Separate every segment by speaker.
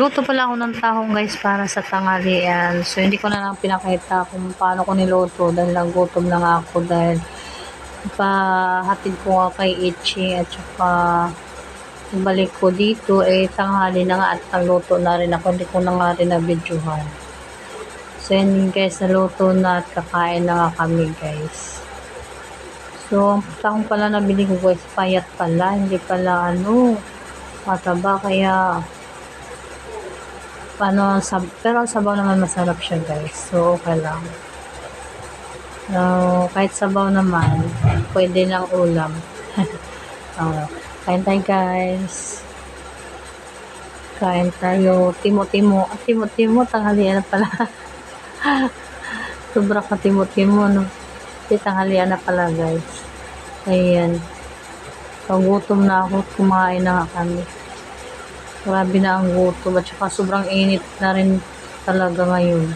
Speaker 1: Nagluto pala ako ng tahong guys para sa tanghalian. So hindi ko na lang pinakita kung paano ko niluto dahil nagutom na nga ako dahil pahatid ko nga kay Ichi at saka balik ko dito tanghali na nga at nagluto na rin ako. Hindi ko na nga rin na-videohan. So yun guys, naluto na at kakain na nga kami guys. So ang tahong pala nabili ko guys, payat pala. Hindi pala mataba kaya pero ang sabaw naman masarap siya guys, so okay lang. Kahit sabaw naman pwede lang ulam. Kain tayo guys, kain tayo. Timo-timo tanghalian na pala. Sobra ka timo-timo no, tanghalian na pala guys. Ayan, pagutom na ako, kumain na nga kami. Grabe na ang gutom at saka sobrang init na rin talaga ngayon.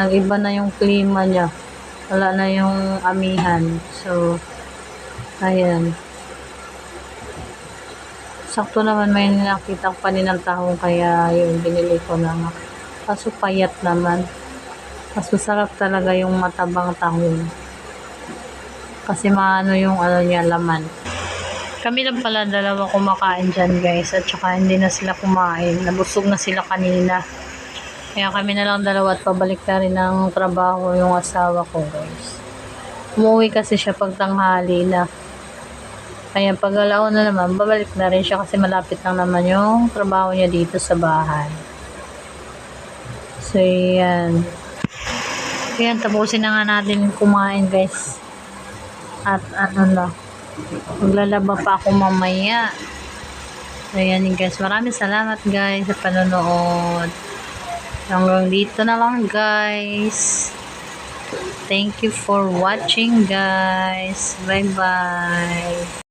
Speaker 1: Nag-iba na yung klima niya. Wala na yung amihan. So, ayan. Sakto naman may nakita ko paninang tahong kaya yung binili ko na nga. Kaso payat naman. Mas masarap talaga yung matabang tahong. Kasi maano yung niya, laman. Kami lang pala dalawa kumakain dyan guys at saka hindi na sila kumain. Nabusog na sila kanina. Kaya kami na lang dalawa at pabalik na rin ng trabaho yung asawa ko guys. Umuwi kasi siya pag tanghali na. Kaya pag alaon na naman, babalik na rin siya kasi malapit lang naman yung trabaho niya dito sa bahay. So yan. Kaya tapusin na nga natin kumain guys. At maglalaba pa ako mamaya. So yan guys, maraming salamat guys sa panonood. Hanggang dito na lang guys. Thank you for watching guys. Bye bye.